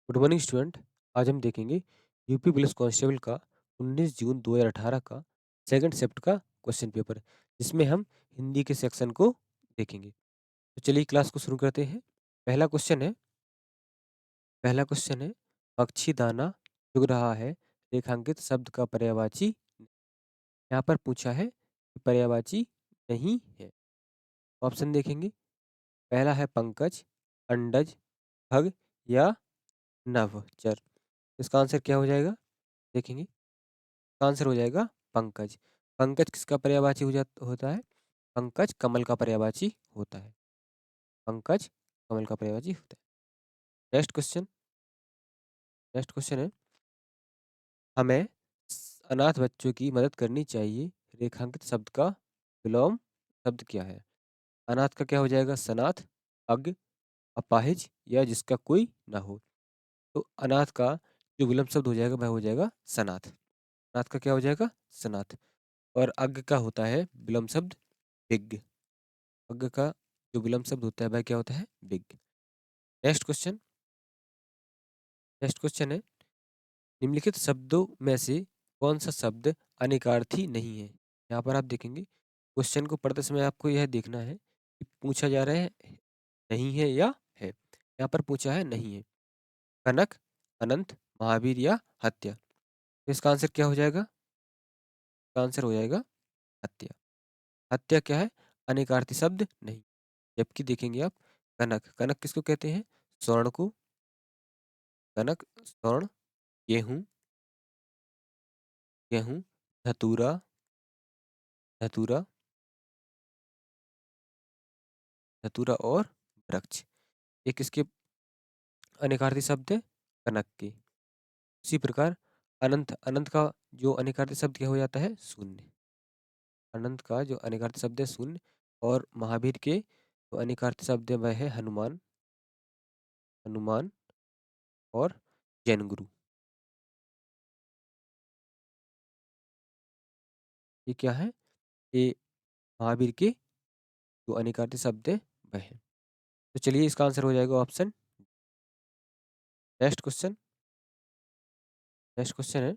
Good morning student. आज हम देखेंगे यूपी पुलिस कांस्टेबल का 19 जून 2018 का सेकंड शिफ्ट का क्वेश्चन पेपर, जिसमें हम हिंदी के सेक्शन को देखेंगे। तो चलिए क्लास को शुरू करते हैं। पहला क्वेश्चन है पक्षी दाना चुग रहा है, रेखांकित शब्द का पर्यायवाची। यहाँ पर पूछा है कि पर्यायवाची नहीं है। ऑप्शन देखेंगे। पहला है पंकज, अंडज, भग या नभचर। इसका आंसर क्या हो जाएगा? देखेंगे। इसका आंसर हो जाएगा पंकज। पंकज किसका पर्यायवाची होता है? पंकज कमल का पर्यायवाची होता है। पंकज कमल का पर्यायवाची होता है। नेक्स्ट क्वेश्चन है हमें अनाथ बच्चों की मदद करनी चाहिए, रेखांकित शब्द का विलोम शब्द क्या है? अनाथ का क्या हो जाएगा? सनाथ, अज्ञ, अपाहिज या जिसका कोई ना हो। तो अनाथ का जो विलोम शब्द हो जाएगा वह हो जाएगा सनाथ। अनाथ का क्या हो जाएगा? सनाथ। और अज्ञ का होता है विलोम शब्द विज्ञ। अज्ञ का जो विलोम शब्द होता है वह क्या होता है? विज्ञ। नेक्स्ट क्वेश्चन नेक्स्ट क्वेश्चन है निम्नलिखित शब्दों में से कौन सा शब्द अनेकार्थी नहीं है? यहाँ पर आप देखेंगे। क्वेश्चन को पढ़ते समय आपको यह देखना है कि पूछा जा रहा है नहीं है या है। यहाँ पर पूछा है नहीं है। कनक, अनंत, महावीर या हत्या। तो इसका आंसर क्या हो जाएगा? इसका आंसर हो जाएगा हत्या। हत्या क्या है? अनेकार्थी शब्द नहीं। जबकि देखेंगे आप कनक, कनक किसको कहते हैं? स्वर्ण को। कनक, स्वर्ण, गेहूं, गेहूं, धतूरा, धतूरा, धतूरा और वृक्ष। ये किसके अनेकार्थी शब्द है? कनक के। उसी प्रकार अनंत, अनंत का जो अनेकार्थी शब्द क्या हो जाता है? शून्य। अनंत का जो अनेकार्थी शब्द है शून्य। और महावीर के जो अनेकार्थी शब्द है वह है हनुमान, हनुमान और जैन गुरु। ये क्या है? ये महावीर के जो अनेकार्थी शब्द है वह है। तो चलिए इसका आंसर हो जाएगा option. Next question next question है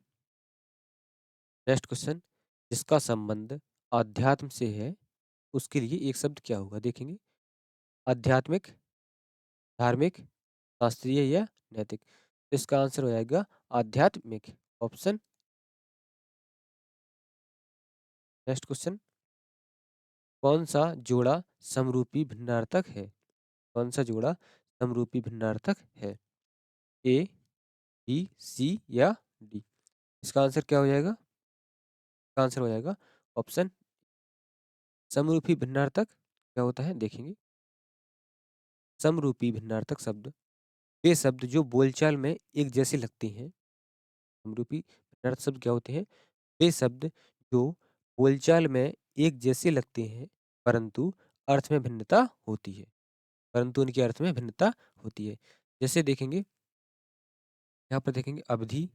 नेक्स्ट क्वेश्चन जिसका संबंध आध्यात्म से है उसके लिए एक शब्द क्या होगा? देखेंगे। आध्यात्मिक, धार्मिक, शास्त्रीय या नैतिक। तो इसका आंसर हो जाएगा आध्यात्मिक। ऑप्शन। नेक्स्ट क्वेश्चन कौन सा जोड़ा समरूपी भिन्नार्थक है? कौन सा जोड़ा समरूपी भिन्नार्थक है? ए, बी, सी या डी। इसका आंसर क्या हो जाएगा? इसका आंसर हो जाएगा ऑप्शन। समरूपी भिन्नार्थक क्या होता है? देखेंगे। समरूपी भिन्नार्थक शब्द वे शब्द जो बोलचाल में एक जैसे लगते हैं। समरूपी भिन्नार्थक शब्द क्या होते हैं? वे शब्द जो बोलचाल में एक जैसे लगते हैं परंतु अर्थ में भिन्नता होती है। परंतु उनके अर्थ में भिन्नता होती है। जैसे देखेंगे। यहाँ पर देखेंगे अवधि,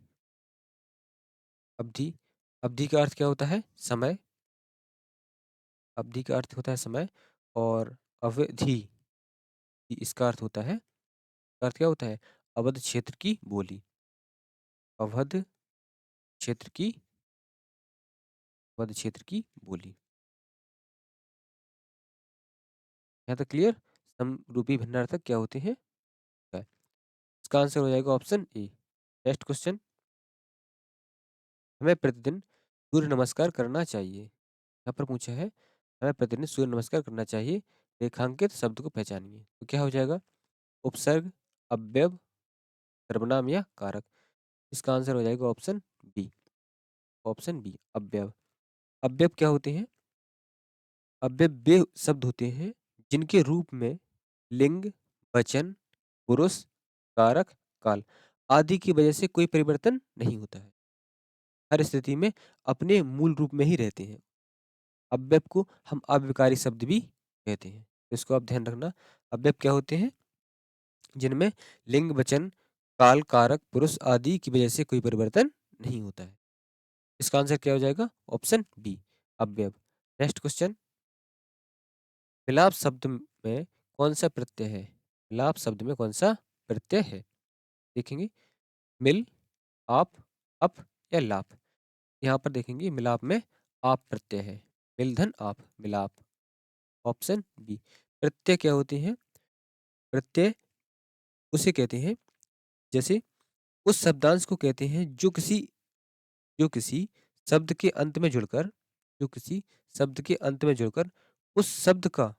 अवधि, अवधि का अर्थ क्या होता है? समय। अवधि का अर्थ होता है समय। और अवधि इसका अर्थ होता है, इसका अर्थ क्या होता है? अवध क्षेत्र की बोली। अवध क्षेत्र की अवध क्षेत्र की बोली। यहाँ तक क्लियर? समरूपी भिन्नार्थक क्या होते हैं? इसका आंसर हो जाएगा ऑप्शन ए। नेक्स्ट क्वेश्चन हमें प्रतिदिन सूर्य नमस्कार करना चाहिए। यहाँ पर पूछा है हमें प्रतिदिन सूर्य नमस्कार करना चाहिए, रेखांकित शब्द को पहचानिए। तो क्या हो जाएगा? उपसर्ग, अव्यय, सर्वनाम या कारक। इसका आंसर हो जाएगा ऑप्शन बी। ऑप्शन बी अव्यय। अव्यय क्या होते हैं? अव्यय वे शब्द होते हैं जिनके रूप में लिंग, वचन, पुरुष, कारक, काल आदि की वजह से कोई परिवर्तन नहीं होता है। हर स्थिति में अपने मूल रूप में ही रहते हैं। अव्यय को हम अव्ययकारी शब्द भी कहते हैं। तो इसको आप ध्यान रखना। अव्यय क्या होते हैं? जिनमें लिंग, वचन, काल, कारक, पुरुष आदि की वजह से कोई परिवर्तन नहीं होता है। इसका आंसर क्या हो जाएगा? ऑप्शन बी अव्यय। नेक्स्ट क्वेश्चन मिलाप शब्द में कौन सा प्रत्यय है? मिलाप शब्द में कौन सा प्रत्यय है? देखेंगे मिल, आप, अप या लाप। यहाँ पर देखेंगे मिलाप में आप प्रत्यय है, मिल धन आप, मिलाप। Option B. प्रत्यय क्या होते हैं? प्रत्यय उसे कहते हैं, जैसे उस शब्दांश को कहते हैं जो किसी शब्द के अंत में जुड़कर जो किसी शब्द के अंत में जुड़कर उस शब्द का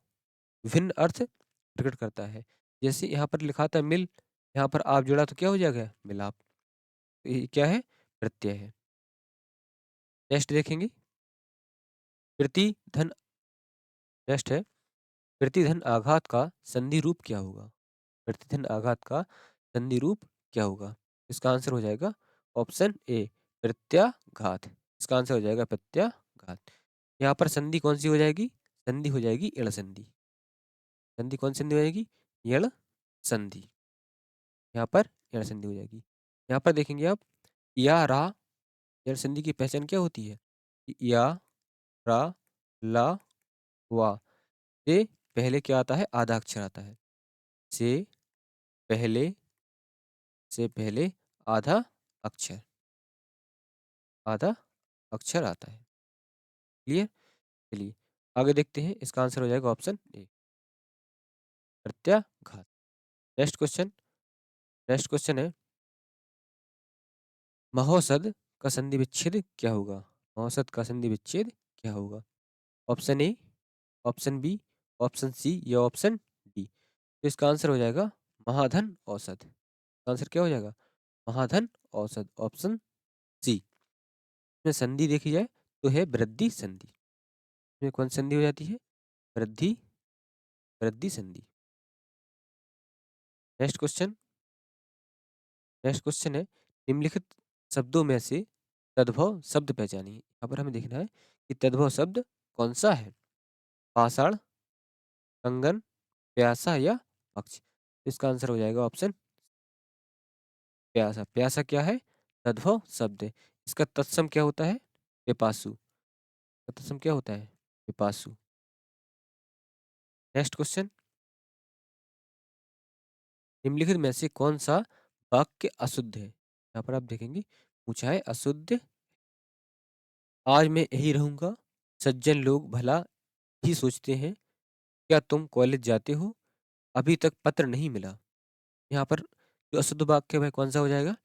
भिन्न अर्थ प्रकट करता है। जैसे यहाँ पर लिखा था मिल, यहाँ पर आप जुड़ा तो क्या हो जाएगा? मिलाप। तो ये क्या है? प्रत्यय है। नेक्स्ट देखेंगे प्रति धन। नेक्स्ट है प्रतिधन आघात का संधि रूप क्या होगा? प्रतिधन आघात का संधि रूप क्या होगा? इसका आंसर हो जाएगा ऑप्शन ए, प्रत्याघात। इसका आंसर हो जाएगा प्रत्याघात। यहाँ पर संधि कौन सी हो जाएगी? संधि हो जाएगी एड़ संधि। संधि कौन सी संधि हो जाएगी? एड़ संधि। यहाँ पर एड़ संधि हो जाएगी। यहाँ पर देखेंगे आप या रा, एड़ संधि की पहचान क्या होती है? या, रा, ला, वा से पहले क्या आता है? आधा अक्षर आता है। से पहले से पहले आधा अक्षर आधा अक्षर आता है। क्लियर? चलिए आगे देखते हैं। इसका आंसर हो जाएगा ऑप्शन ए, प्रत्याघात। Next question. नेक्स्ट क्वेश्चन है महोसद का संधि विच्छेद क्या होगा? महोसद का संधि विच्छेद क्या होगा? Option A, option B, option C या ऑप्शन डी। तो इसका आंसर हो जाएगा महाधन औसत। आंसर क्या हो जाएगा? महाधन औसत, ऑप्शन सी। में संधि देखी जाए तो है वृद्धि संधि। इसमें कौन सी संधि हो जाती है? वृद्धि वृद्धि संधि। Next question. नेक्स्ट क्वेश्चन है निम्नलिखित शब्दों में से तद्भव शब्द पहचानिए। यहाँ पर हमें देखना है कि तद्भव शब्द कौन सा है? पाषाण, कंगन, प्यासा या पक्ष। इसका आंसर हो जाएगा ऑप्शन प्यासा। प्यासा क्या है? तद्भव शब्द है। इसका तत्सम क्या होता है? पिपासु। तत्सम क्या होता है? पिपासु। Next question. निम्नलिखित में से कौन सा वाक्य अशुद्ध है? यहाँ पर आप देखेंगे पूछा है अशुद्ध। आज मैं यही रहूंगा, सज्जन लोग भला ही सोचते हैं, क्या तुम कॉलेज जाते हो, अभी तक पत्र नहीं मिला। यहाँ पर जो अशुद्ध वाक्य है कौन सा हो जाएगा?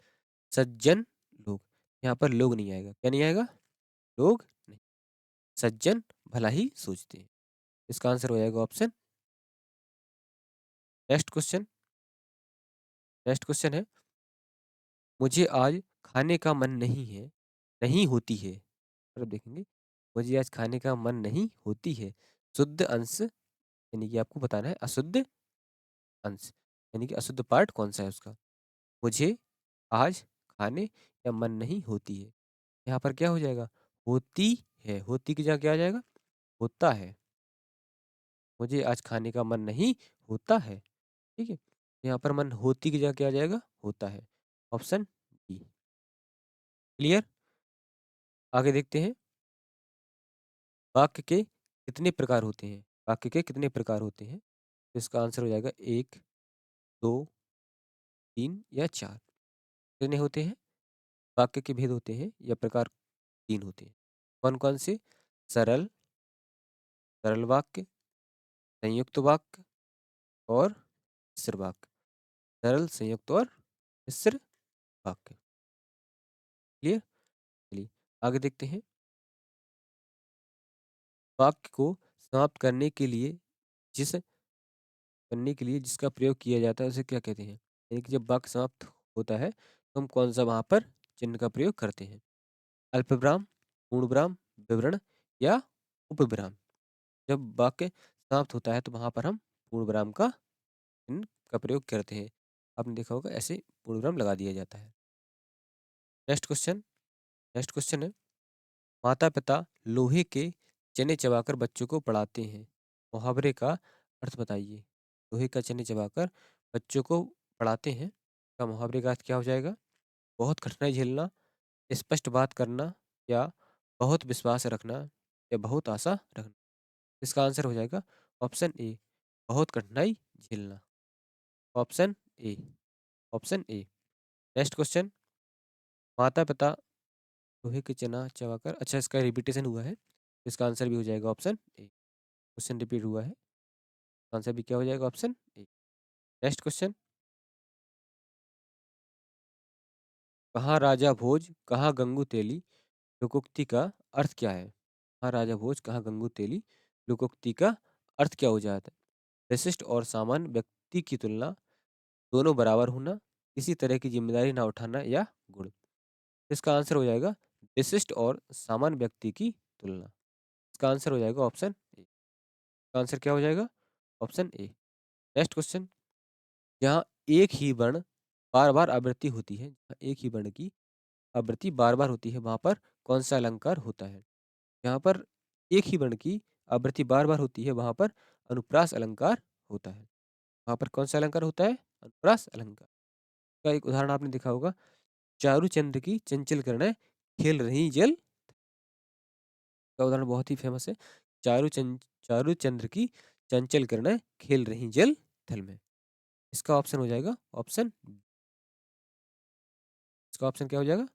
सज्जन लोग। यहाँ पर लोग नहीं आएगा। क्या नहीं आएगा? लोग नहीं, सज्जन भला ही सोचते हैं। इसका आंसर हो जाएगा option. Next question. Next question है मुझे आज खाने का मन नहीं है, नहीं होती है। और अब देखेंगे मुझे आज खाने का मन नहीं होती है। शुद्ध अंश यानी कि आपको बताना है अशुद्ध अंश, यानी कि अशुद्ध पार्ट कौन सा है उसका। मुझे आज खाने या मन नहीं होती है। यहाँ पर क्या हो जाएगा? होती है। होती की जगह क्या आ जाएगा? होता है। मुझे आज खाने का मन नहीं होता है। ठीक है, यहाँ पर मन होती की जगह क्या आ जाएगा? होता है। Option D. क्लियर? आगे देखते हैं वाक्य के कितने प्रकार होते हैं। वाक्य के कितने प्रकार होते हैं? तो इसका आंसर हो जाएगा एक, दो, तीन या चार। कितने होते हैं? वाक्य के भेद होते हैं या प्रकार तीन होते हैं। कौन कौन से? सरल, सरल वाक्य, संयुक्त वाक्य और मिश्र वाक्य। सरल, संयुक्त और मिश्र वाक्य। क्लियर? चलिए आगे देखते हैं वाक्य को समाप्त जिस करने के लिए जिसका प्रयोग किया जाता है उसे क्या कहते हैं? यानी कि जब वाक्य समाप्त होता है तो हम कौन सा वहां पर चिन्ह का प्रयोग करते हैं? अल्पविराम, पूर्णविराम, विवरण या उपविराम। जब वाक्य समाप्त होता है तो वहां पर हम पूर्णविराम का चिन्ह का प्रयोग करते हैं। आपने देखा होगा ऐसे पूर्णविराम लगा दिया जाता है। Next question. नेक्स्ट क्वेश्चन है माता पिता लोहे के चने चबाकर बच्चों को पढ़ाते हैं। मुहावरे का अर्थ बताइए। लोहे का चने चबाकर बच्चों को पढ़ाते हैं का मुहावरे का अर्थ क्या हो जाएगा? बहुत कठिनाई झेलना, स्पष्ट बात करना या बहुत विश्वास रखना या बहुत आशा रखना। इसका आंसर हो जाएगा ऑप्शन ए, बहुत कठिनाई झेलना। Option A, option A. Next question, माता पिता लोहे के चना चबाकर, अच्छा इसका रिपीटेशन हुआ है, इसका आंसर भी हो जाएगा ऑप्शन ए। क्वेश्चन रिपीट हुआ है, आंसर भी क्या हो जाएगा? ऑप्शन ए। नेक्स्ट क्वेश्चन, कहाँ राजा भोज कहाँ गंगू तेली लोकोक्ति का अर्थ क्या है? कहाँ राजा भोज कहाँ गंगू तेली लोकोक्ति का अर्थ क्या हो जाता है? विशिष्ट और सामान्य व्यक्ति की तुलना, दोनों बराबर होना, किसी तरह की जिम्मेदारी ना उठाना या गुण। इसका आंसर हो जाएगा विशिष्ट और सामान्य व्यक्ति की तुलना। इसका आंसर हो जाएगा ऑप्शन ए। इसका आंसर क्या हो जाएगा? ऑप्शन ए। नेक्स्ट क्वेश्चन, जहाँ एक ही वर्ण बार बार आवृत्ति होती है, जहाँ एक ही वर्ण की आवृत्ति बार बार होती है, वहां पर कौन सा अलंकार होता है? यहाँ पर एक ही वर्ण की आवृत्ति बार बार होती है, वहां पर अनुप्रास अलंकार होता है। वहां पर कौन सा अलंकार होता है? अनुप्रास अलंकार। का एक उदाहरण आपने देखा होगा, चारु चंद्र की चंचल किरणें खेल रही जल, का उदाहरण बहुत ही फेमस है। चारु चंद्र की चंचल किरणें खेल रही जल थल में। इसका ऑप्शन हो जाएगा ऑप्शन, इसका ऑप्शन क्या हो जाएगा?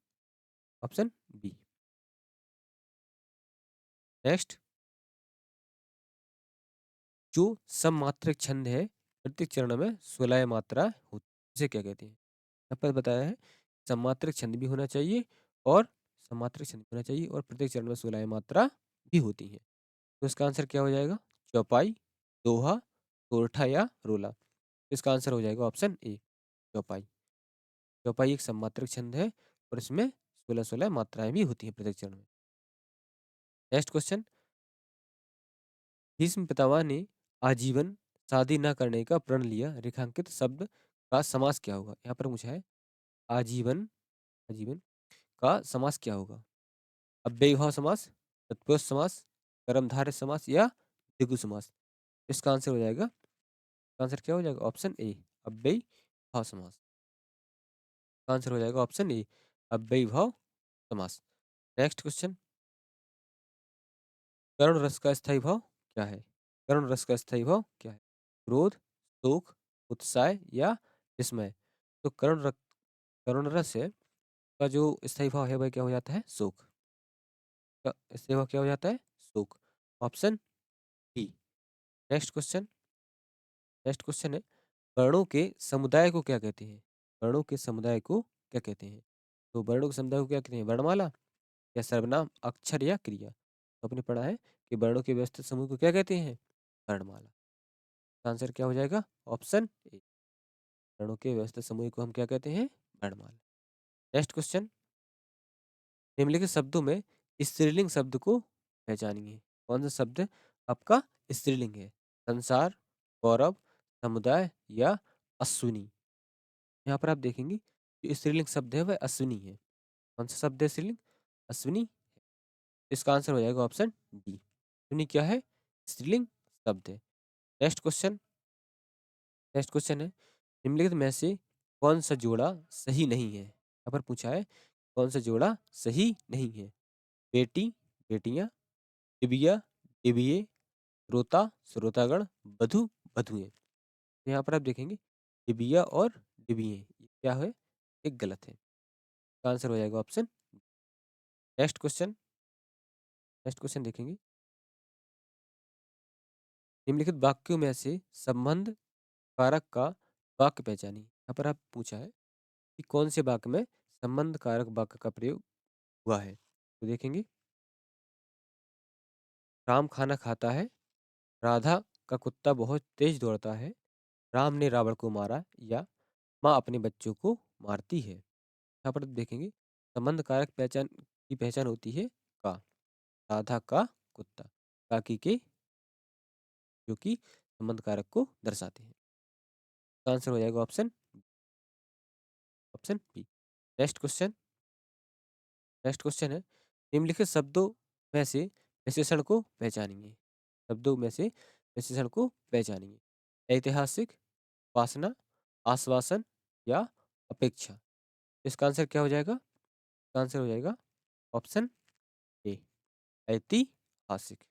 Option B. नेक्स्ट, जो सममात्रक छंद है, प्रत्येक चरण में 16 मात्रा होती है, इसे क्या कहते हैं? यहाँ पर बताया है सममात्रक छंद भी होना चाहिए और सममात्रक छंद भी होना चाहिए और प्रत्येक चरण में 16 मात्रा भी होती है। तो इसका आंसर क्या हो जाएगा? चौपाई, दोहा, सोरठा या रोला। इसका आंसर हो जाएगा ऑप्शन ए, चौपाई। चौपाई एक सममात्रक छंद है और इसमें 16-16 मात्राएं भी होती हैं प्रत्येक चरण में। नेक्स्ट क्वेश्चन, भीष्म पितामह ने आजीवन शादी न करने का प्रण लिया, रेखांकित शब्द का समास क्या होगा? यहाँ पर मुझे है आजीवन, आजीवन का समास क्या होगा? अव्ययीभाव समास, तत्पुरुष समास, कर्मधारय समास या द्विगु समास। इसका आंसर हो जाएगा, आंसर क्या हो जाएगा? ऑप्शन ए, अव्ययीभाव समास। आंसर हो जाएगा ऑप्शन ए, अव्ययीभाव समास। नेक्स्ट क्वेश्चन, करुण रस का स्थायी भाव क्या है? करुण रस का स्थायी भाव क्या है? क्रोध, शोक, उत्साह या विस्मय। तो करुण रस है का जो स्थायी भाव है वह क्या हो जाता है? शोक। का स्थायी भाव क्या हो जाता है? शोक। Option B. Next question, next question है, वर्णों के समुदाय को क्या कहते हैं? वर्णों के समुदाय को क्या कहते हैं? तो वर्णों के समुदाय को क्या कहते हैं? वर्णमाला या सर्वनाम, अक्षर या क्रिया। तो आपने पढ़ा है कि वर्णों के व्यवस्थित समूह को क्या कहते हैं? वर्णमाला। आंसर क्या हो जाएगा? ऑप्शन ए, वर्णों के व्यवस्थित समूह को हम क्या कहते हैं? वर्णमाला। नेक्स्ट क्वेश्चन, निम्नलिखित शब्दों में स्त्रीलिंग शब्द को पहचानिए। कौन सा शब्द आपका स्त्रीलिंग है? संसार, गौरव, समुदाय या अश्विनी। यहाँ पर आप देखेंगे जो स्त्रीलिंग शब्द है वह अश्विनी है। कौन सा शब्द है स्त्रीलिंग? अश्विनी। इसका आंसर हो जाएगा ऑप्शन डी। अश्विनी क्या है? स्त्रीलिंग शब्द है। नेक्स्ट क्वेश्चन, नेक्स्ट क्वेश्चन है, निम्नलिखित में से कौन सा जोड़ा सही नहीं है? यहाँ पर पूछा है कौन सा जोड़ा सही नहीं है? बेटी, बेटियां, डिबिया, डिबिये, श्रोता, श्रोतागण, बधु, बधुएं। तो यहाँ पर आप देखेंगे डिबिया और डिबिये ये क्या है? एक गलत है। इसका आंसर हो जाएगा option. Next question, next question देखेंगे, निम्नलिखित वाक्यों में से संबंध कारक का वाक्य पहचानिए। यहाँ पर आप पूछा है कि कौन से वाक्य में संबंध कारक वाक्य का प्रयोग हुआ है? तो देखेंगे, राम खाना खाता है, राधा का कुत्ता बहुत तेज दौड़ता है, राम ने रावण को मारा या माँ अपने बच्चों को मारती है। यहाँ पर देखेंगे संबंध कारक पहचान की पहचान होती है का, राधा का कुत्ता, काकी के, जो कि संबंध कारक को दर्शाते हैं। आंसर हो जाएगा option, option B. Next question, next question है, निम्नलिखित शब्दों में से विशेषण को पहचानिए। शब्दों में से विशेषण को पहचानिए। ऐतिहासिक, वासना, आश्वासन या अपेक्षा। इसका आंसर क्या हो जाएगा? इसका आंसर हो जाएगा ऑप्शन ए, ऐतिहासिक।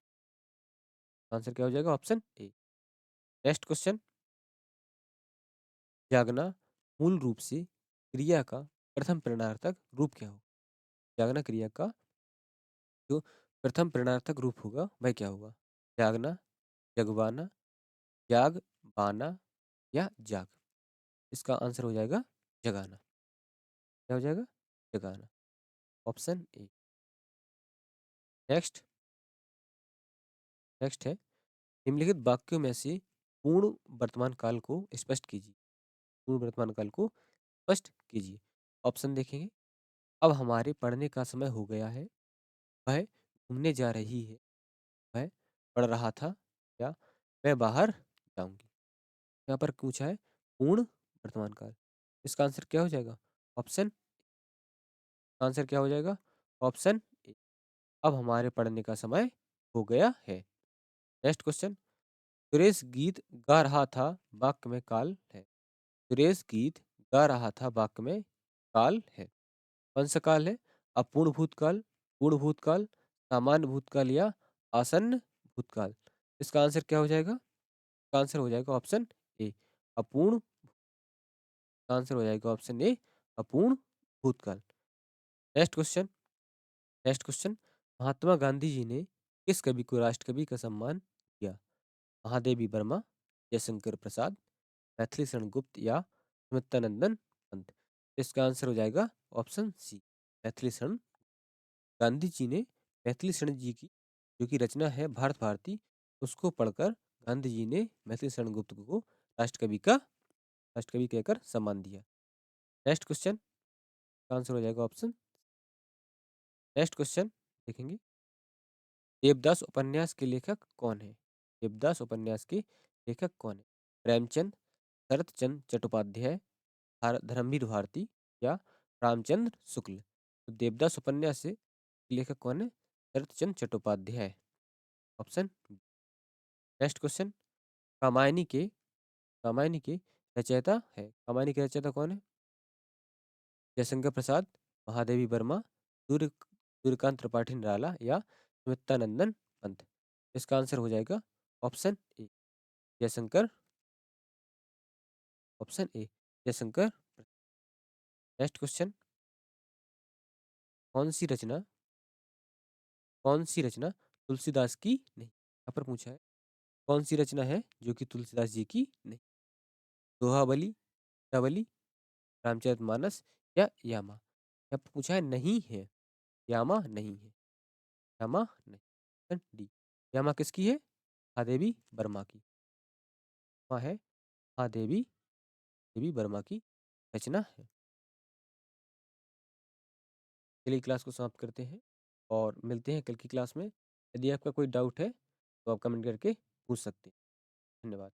आंसर क्या हो जाएगा? ऑप्शन ए। नेक्स्ट क्वेश्चन, जागना मूल रूप से क्रिया का प्रथम प्रश्नार्थक रूप क्या होगा? जागना क्रिया का जो प्रथम प्रश्नार्थक रूप होगा वह क्या होगा? जागना, जगवाना, जाग, बाना या जाग? इसका आंसर हो जाएगा जगाना। क्या हो जाएगा? जगाना। Option A. नेक्स्ट नेक्स्ट है निम्नलिखित वाक्यों में से पूर्ण वर्तमान काल को स्पष्ट कीजिए। पूर्ण वर्तमान काल को स्पष्ट कीजिए। ऑप्शन देखेंगे। अब हमारे पढ़ने का समय हो गया है। वह घूमने जा रही है। वह पढ़ रहा था। या मैं बाहर जाऊंगी। यहाँ पर पूछा है पूर्ण वर्तमान काल। इसका आंसर क्या हो जाएगा? ऑप्शन आंसर क्या हो जाएगा? ऑप्शन ए। अब हमारे पढ़ने का समय हो गया है। Next question. सुरेश गीत गा रहा था वाक्य में काल है। सुरेश गीत गा रहा था वाक्य में काल है। कौन सा काल है? अपूर्ण भूतकाल, पूर्ण भूतकाल, सामान्य भूतकाल या आसन्न भूतकाल? इसका आंसर क्या हो जाएगा? इसका आंसर हो जाएगा ऑप्शन ए अपूर्ण। आंसर हो जाएगा ऑप्शन ए अपूर्ण भूतकाल। Next question. Next question. Mahatma Gandhi ji ने किस कवि को राष्ट्रकवि का सम्मान किया? महादेवी वर्मा, जयशंकर प्रसाद, मैथिली शरण गुप्त या सुमित्रानंदन पंत? इसका आंसर हो जाएगा ऑप्शन सी मैथिली शरण। गांधी जी ने मैथिली शरण जी की जो कि रचना है भारत भारती उसको पढ़कर गांधी जी ने मैथिली शरण गुप्त को राष्ट्रकवि कहकर सम्मान दिया। नेक्स्ट क्वेश्चन का आंसर हो जाएगा ऑप्शन। नेक्स्ट क्वेश्चन देखेंगे। देवदास उपन्यास के लेखक कौन है? देवदास उपन्यास के लेखक कौन है? प्रेमचंद, शरत चंद्र चट्टोपाध्याय, धर्मवीर भारती या रामचंद्र शुक्ल? तो देवदास उपन्यास से लेखक कौन है? Sharat Chandra Chattopadhyay. Option. Next question. रामायणी के रामायणी के रचयिता है। रामायणी के रचयिता कौन है? जयशंकर प्रसाद, महादेवी वर्मा, सूर्यकांत त्रिपाठी निराला या सुमित्रानंदन पंत? इसका आंसर हो जाएगा option A Jaishankar. Option A Jaishankar. Next question. कौन सी रचना कौन सी रचना तुलसीदास की नहीं? यहाँ पर पूछा है कौन सी रचना है जो कि तुलसीदास जी की नहीं? दोहाबली, रवली, रामचरितमानस या यामा? यहाँ पर पूछा है नहीं है। यामा नहीं है। यामा नहीं। Option D. यामा किसकी है? महादेवी वर्मा की। वहाँ है महादेवी देवी वर्मा की रचना है। चलिए क्लास को समाप्त करते हैं और मिलते हैं कल की क्लास में। यदि आपका कोई डाउट है तो आप कमेंट करके पूछ सकते हैं। धन्यवाद।